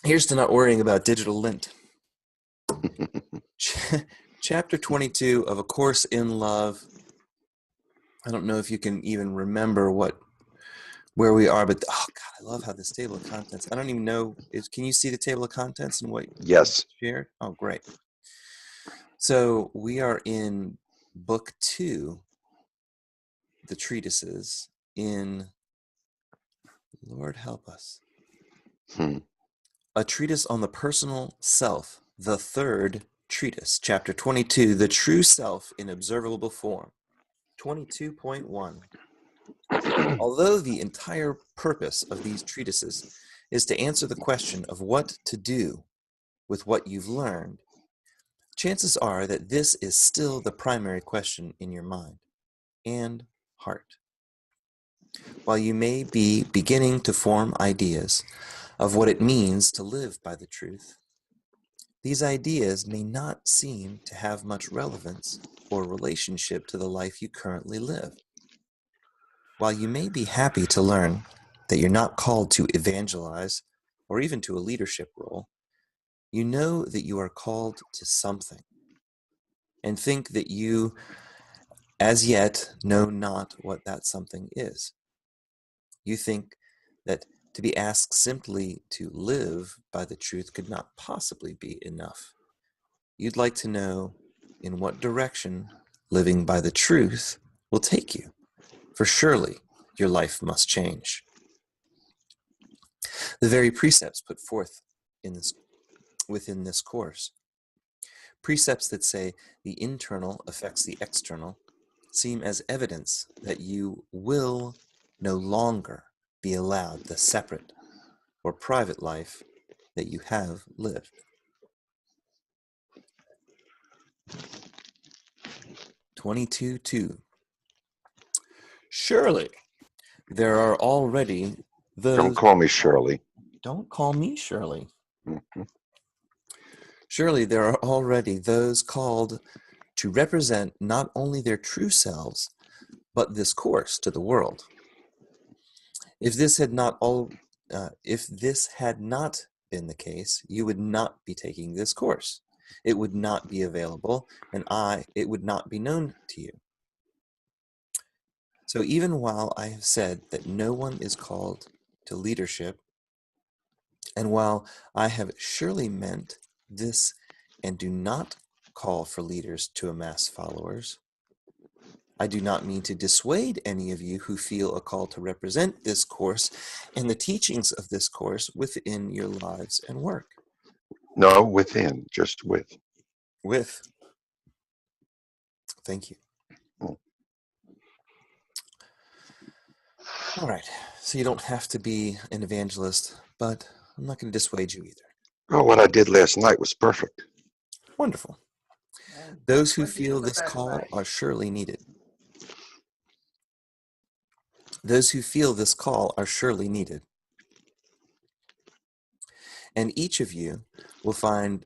Here's to not worrying about digital lint. Chapter 22 of A Course in Love. I don't know if you can even remember where we are, but oh God, I love how this table of contents. I don't even know. Can you see the table of contents and what Yes. shared? Oh, great. So we are in book 2, the treatises in, Lord help us, a treatise on the personal self, the third treatise, chapter 22, the true self in observable form, 22.1. Although the entire purpose of these treatises is to answer the question of what to do with what you've learned, chances are that this is still the primary question in your mind and heart. While you may be beginning to form ideas of what it means to live by the truth, these ideas may not seem to have much relevance or relationship to the life you currently live. While you may be happy to learn that you're not called to evangelize or even to a leadership role, you know that you are called to something and think that you as yet know not what that something is. You think that to be asked simply to live by the truth could not possibly be enough. You'd like to know in what direction living by the truth will take you, for surely your life must change. The very precepts put forth within this course, precepts that say the internal affects the external, seem as evidence that you will no longer be allowed the separate or private life that you have lived. (22.2) Surely there are already those... Don't call me Shirley. Don't call me Shirley. Mm-hmm. Surely there are already those called to represent not only their true selves, but this course to the world. If this had not been the case, you would not be taking this course. It would not be available, and it would not be known to you. So even while I have said that no one is called to leadership, and while I have surely meant this and do not call for leaders to amass followers, I do not mean to dissuade any of you who feel a call to represent this course and the teachings of this course within your lives and work. No, within, just with. With. Thank you. All right, so you don't have to be an evangelist, but I'm not going to dissuade you either. Oh, what I did last night was perfect. Wonderful. Those who feel this call are surely needed. Those who feel this call are surely needed. And each of you will find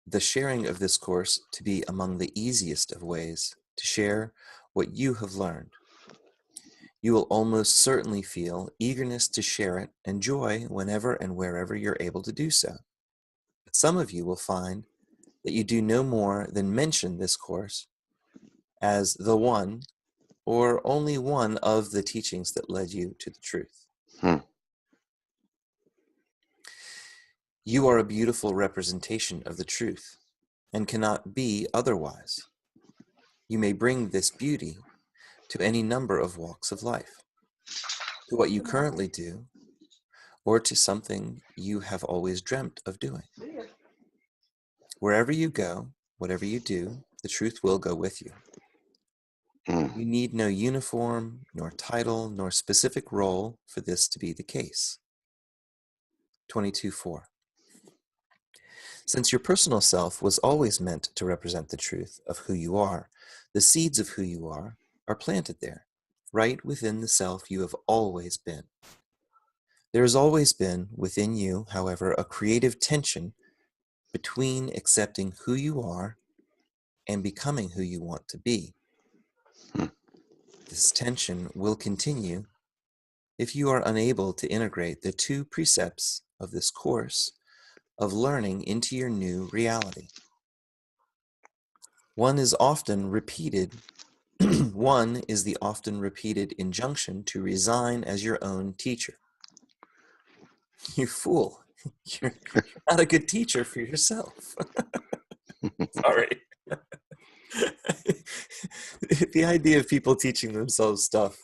the sharing of this course to be among the easiest of ways to share what you have learned. You will almost certainly feel eagerness to share it and joy whenever and wherever you're able to do so. But some of you will find that you do no more than mention this course as the one or only one of the teachings that led you to the truth. You are a beautiful representation of the truth and cannot be otherwise. You may bring this beauty to any number of walks of life, to what you currently do, or to something you have always dreamt of doing. Wherever you go, whatever you do, the truth will go with you. You need no uniform, nor title, nor specific role for this to be the case. 22.4. Since your personal self was always meant to represent the truth of who you are, the seeds of who you are planted there, right within the self you have always been. There has always been within you, however, a creative tension between accepting who you are and becoming who you want to be. This tension will continue if you are unable to integrate the two precepts of this course of learning into your new reality. One is the often repeated injunction to resign as your own teacher. You fool. You're not a good teacher for yourself. Sorry. The idea of people teaching themselves stuff,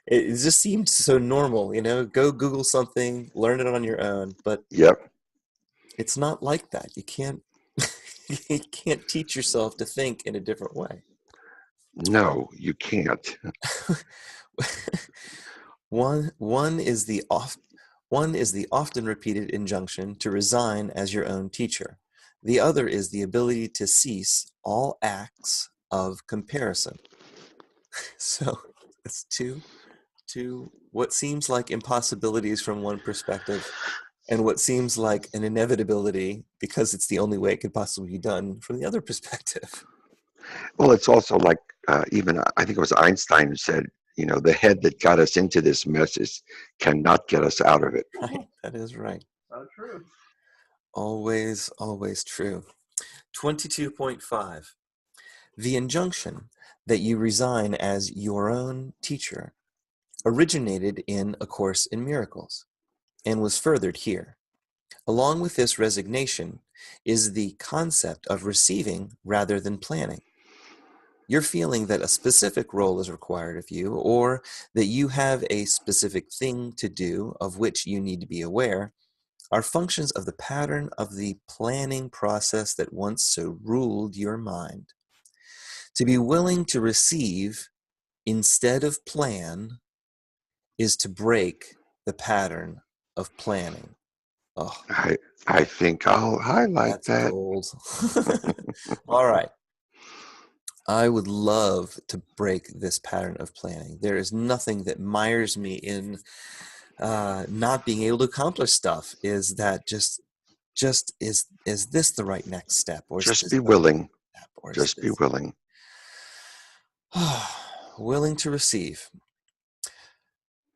it just seems so normal, go Google something, learn it on your own, but Yep. it's not like that. You can't you can't teach yourself to think in a different way. No, you can't. One is the often repeated injunction to resign as your own teacher. The other is the ability to cease all acts of comparison. So it's two what seems like impossibilities from one perspective, and what seems like an inevitability because it's the only way it could possibly be done from the other perspective. Well, it's also like even I think it was Einstein who said, the head that got us into this mess cannot get us out of it. Right, that is right. So true. Always, always true. 22.5. The injunction that you resign as your own teacher originated in A Course in Miracles and was furthered here. Along with this resignation is the concept of receiving rather than planning. You're feeling that a specific role is required of you, or that you have a specific thing to do of which you need to be aware, are functions of the pattern of the planning process that once so ruled your mind. To be willing to receive instead of plan is to break the pattern of planning. Oh, I think I'll highlight that's that. gold. All right. I would love to break this pattern of planning. There is nothing that mires me in not being able to accomplish stuff. Is that just is this the right next step, or is Just this be the right willing. step, or is Just be this willing. willing to receive?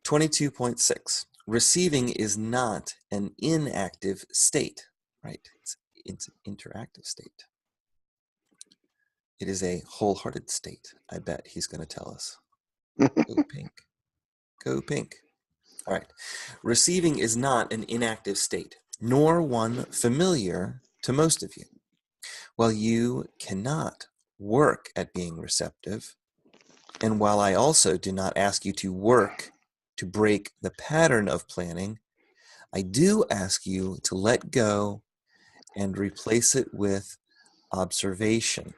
22.6. Receiving is not an inactive state, right? It's an interactive state. It is a wholehearted state. I bet he's going to tell us. Go pink. Go pink. All right. Receiving is not an inactive state, nor one familiar to most of you. While you cannot work at being receptive, and while I also do not ask you to work to break the pattern of planning, I do ask you to let go and replace it with observation.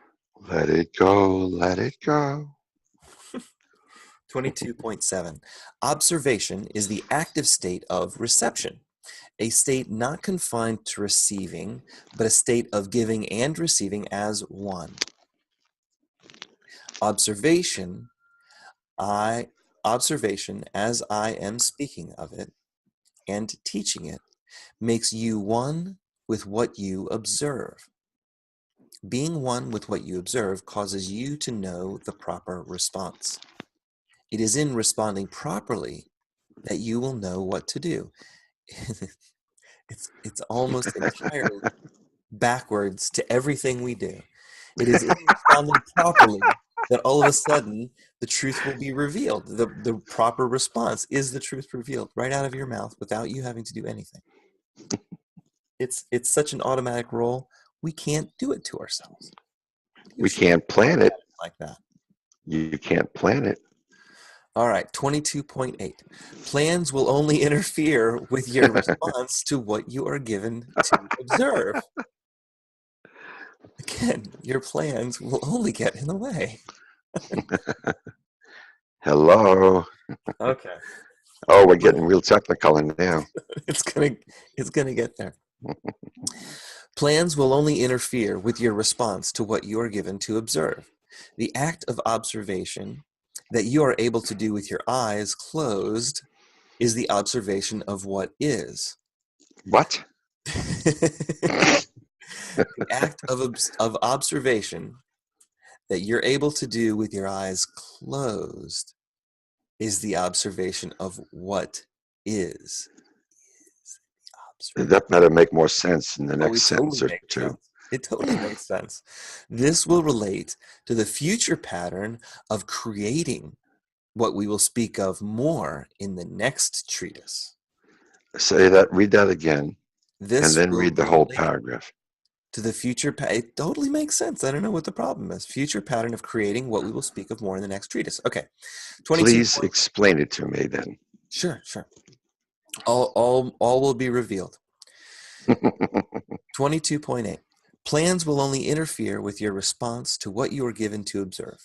Let it go. Let it go. 22.7. Observation is the active state of reception, a state not confined to receiving, but a state of giving and receiving as one. Observation, as I am speaking of it and teaching it, makes you one with what you observe. Being one with what you observe causes you to know the proper response. It is in responding properly that you will know what to do. It's almost entirely backwards to everything we do. It is in responding properly that all of a sudden the truth will be revealed. The proper response is the truth revealed right out of your mouth without you having to do anything. It's such an automatic role. We can't do it to ourselves. We can't plan it. Like that. You can't plan it. All right, 22.8. Plans will only interfere with your response to what you are given to observe. Again, your plans will only get in the way. Hello. Okay. Oh, we're getting real technical now. It's gonna get there. Plans will only interfere with your response to what you are given to observe. The act of observation that you are able to do with your eyes closed is the observation of what is. What? The act of observation that you're able to do with your eyes closed is the observation of what is. That better make more sense in the Oh, next it sentence totally or makes two. sense. It totally makes sense. This will relate to the future pattern of creating what we will speak of more in the next treatise. Say that, read that again, and This then will read the whole relate paragraph. to the future. It totally makes sense. I don't know what the problem is. Future pattern of creating what we will speak of more in the next treatise. Okay, 22 Please point. explain it to me then. Sure, sure. All will be revealed. 22.8. Plans will only interfere with your response to what you are given to observe.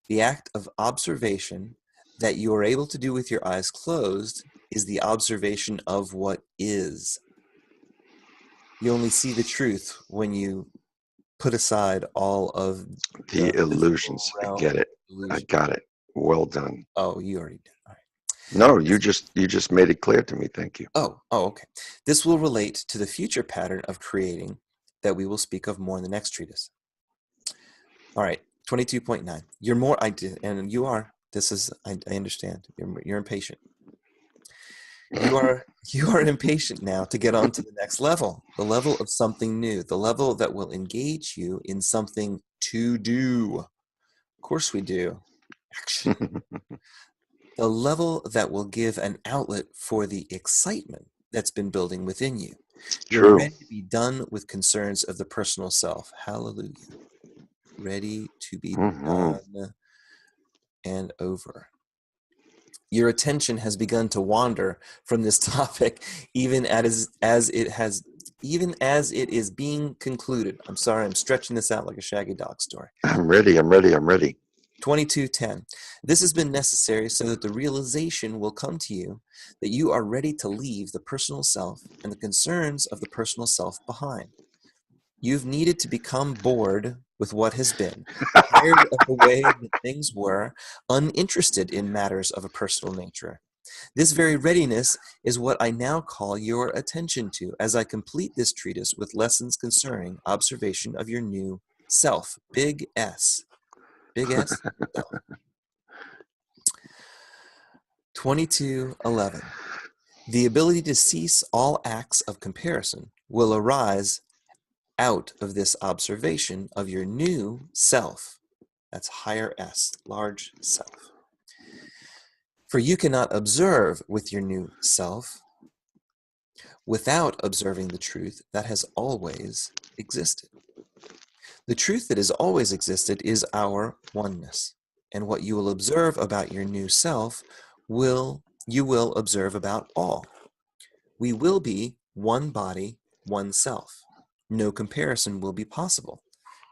The act of observation that you are able to do with your eyes closed is the observation of what is. You only see the truth when you put aside all of The the physical illusions. I realm get it. I illusion. got it. Well done. Oh, you already did. All right. No, you just made it clear to me. Thank you. Oh, okay. This will relate to the future pattern of creating that we will speak of more in the next treatise. All right, 22.9. You're more, I did, and you are. This is, I understand. You're impatient. You are impatient now to get on to the next level, the level of something new, the level that will engage you in something to do. Of course we do. Action. The level that will give an outlet for the excitement that's been building within you. You're True. ready to be done with concerns of the personal self. Hallelujah. Ready to be Hmm. done and over. Your attention has begun to wander from this topic even as it is being concluded. I'm sorry, I'm stretching this out like a shaggy dog story. I'm ready. I'm ready. I'm ready. 22:10. This has been necessary so that the realization will come to you that you are ready to leave the personal self and the concerns of the personal self behind. You've needed to become bored with what has been, tired of the way that things were, uninterested in matters of a personal nature. This very readiness is what I now call your attention to as I complete this treatise with lessons concerning observation of your new self. Big S. Big S, self. 22:11. The ability to cease all acts of comparison will arise out of this observation of your new self. That's higher S, large self. For you cannot observe with your new self without observing the truth that has always existed. The truth that has always existed is our oneness. And what you will observe about your new self you will observe about all. We will be one body, one self. No comparison will be possible.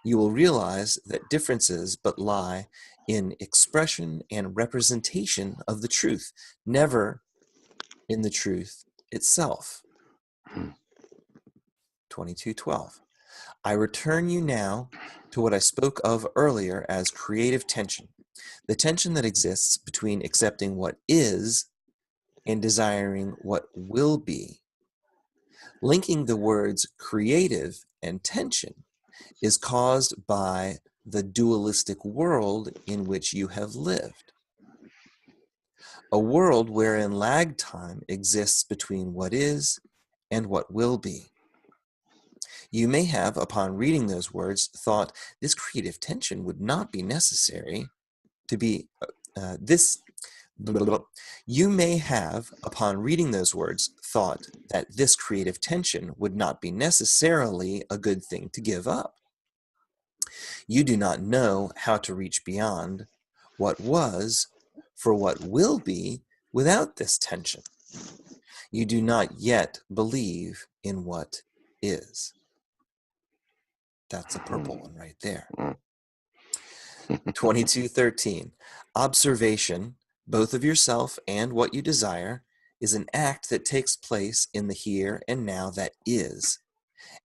You will realize that differences but lie in expression and representation of the truth, never in the truth itself. 22:12. I return you now to what I spoke of earlier as creative tension, the tension that exists between accepting what is and desiring what will be. Linking the words creative and tension is caused by the dualistic world in which you have lived. A world wherein lag time exists between what is and what will be. You may have, upon reading those words, thought this creative tension would not be necessary to be this. Blah, blah, blah. You may have, upon reading those words, thought that this creative tension would not be necessarily a good thing to give up. You do not know how to reach beyond what was for what will be without this tension. You do not yet believe in what is. That's a purple one right there. 22:13. Observation, both of yourself and what you desire, is an act that takes place in the here and now that is,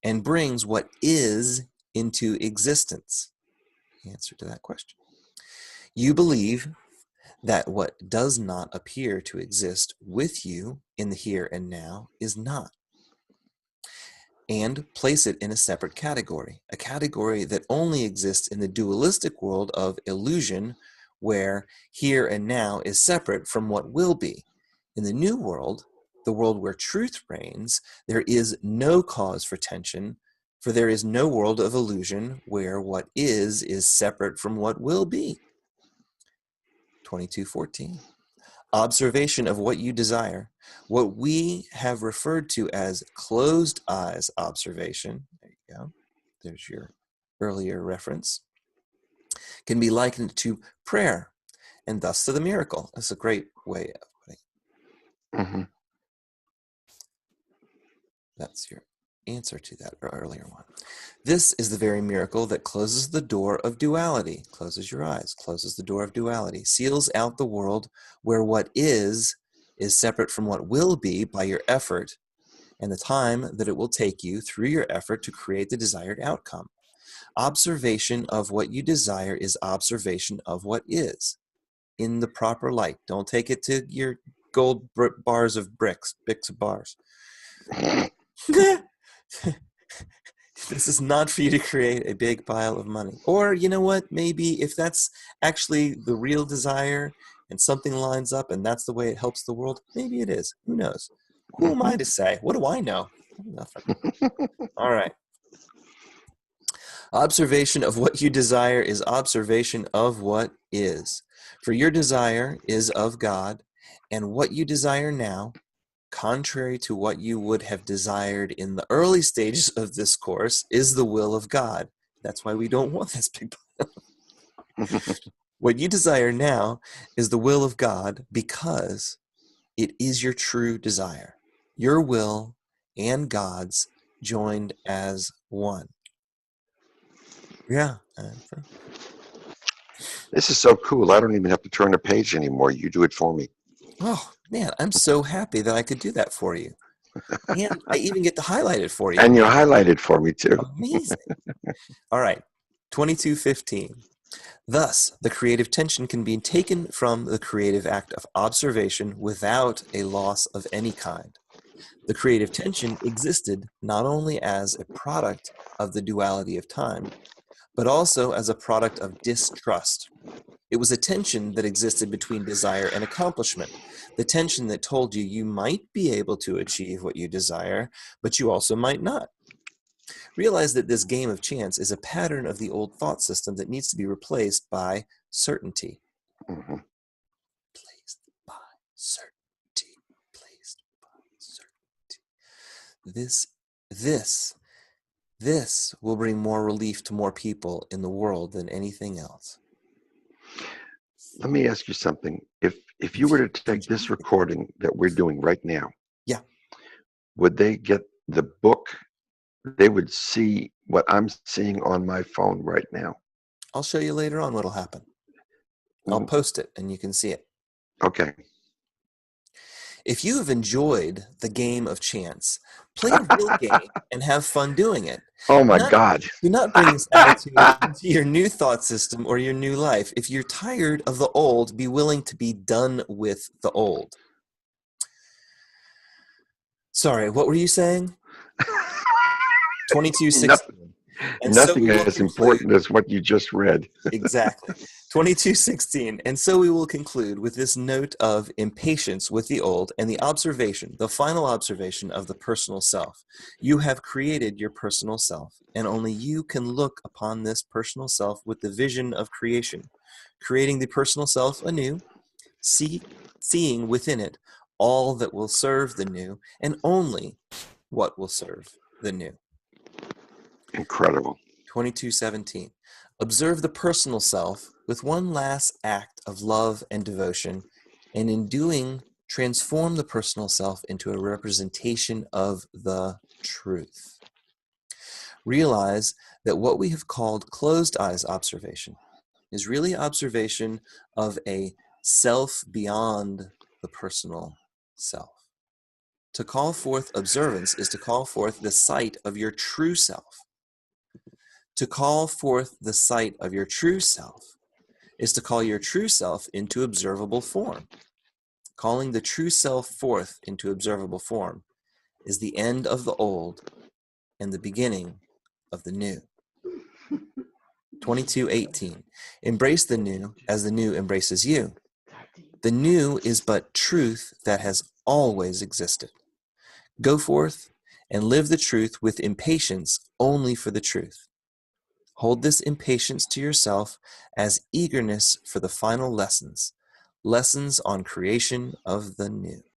and brings what is into existence. The answer to that question. You believe that what does not appear to exist with you in the here and now is not, and place it in a separate category, a category that only exists in the dualistic world of illusion, where here and now is separate from what will be. In the new world, the world where truth reigns, there is no cause for tension, for there is no world of illusion where what is separate from what will be. 22:14. Observation of what you desire, what we have referred to as closed eyes observation, there you go, there's your earlier reference, can be likened to prayer and thus to the miracle. That's a great way of putting it. Mm-hmm. That's your answer to that earlier one. This is the very miracle that closes the door of duality, closes your eyes, closes the door of duality, seals out the world where what is separate from what will be by your effort and the time that it will take you through your effort to create the desired outcome. Observation of what you desire is observation of what is in the proper light. Don't take it to your gold bars of bricks of bars. This is not for you to create a big pile of money. Or, you know what, maybe if that's actually the real desire and something lines up and that's the way it helps the world, maybe it is. Who knows? Who am I to say? What do I know? Nothing. All right. Observation of what you desire is observation of what is. For your desire is of God, and what you desire now, contrary to what you would have desired in the early stages of this course, is the will of God. That's why we don't want this big pile. What you desire now is the will of God because it is your true desire. Your will and God's joined as one. Yeah. This is so cool. I don't even have to turn a page anymore. You do it for me. Oh, man, I'm so happy that I could do that for you. And I even get to highlight it for you. And you highlighted for me too. Amazing. All right, 22:15. Thus, the creative tension can be taken from the creative act of observation without a loss of any kind. The creative tension existed not only as a product of the duality of time, but also as a product of distrust. It was a tension that existed between desire and accomplishment, the tension that told you you might be able to achieve what you desire, but you also might not. Realize that this game of chance is a pattern of the old thought system that needs to be replaced by certainty. Mm-hmm. Replaced by certainty. Replaced by certainty. This will bring more relief to more people in the world than anything else. Let me ask you something. If you were to take this recording that we're doing right now, yeah, would they get the book? They would see what I'm seeing on my phone right now. I'll show you later on what'll happen. I'll post it and you can see it. Okay. If you have enjoyed the game of chance, play a real game and have fun doing it. Oh my God. Do not bring this attitude into your new thought system or your new life. If you're tired of the old, be willing to be done with the old. Sorry, what were you saying? 22:16. Nothing as important as what you just read. Exactly. 22:16. And so we will conclude with this note of impatience with the old and the observation, the final observation of the personal self. You have created your personal self, and only you can look upon this personal self with the vision of creation, creating the personal self anew, seeing within it all that will serve the new, and only what will serve the new. Incredible. 22:17. Observe the personal self with one last act of love and devotion, and in doing, transform the personal self into a representation of the truth. Realize that what we have called closed eyes observation is really observation of a self beyond the personal self. To call forth observance is to call forth the sight of your true self. To call forth the sight of your true self is to call your true self into observable form. Calling the true self forth into observable form is the end of the old and the beginning of the new. 22:18. Embrace the new as the new embraces you. The new is but truth that has always existed. Go forth and live the truth with impatience only for the truth. Hold this impatience to yourself as eagerness for the final lessons on creation of the new.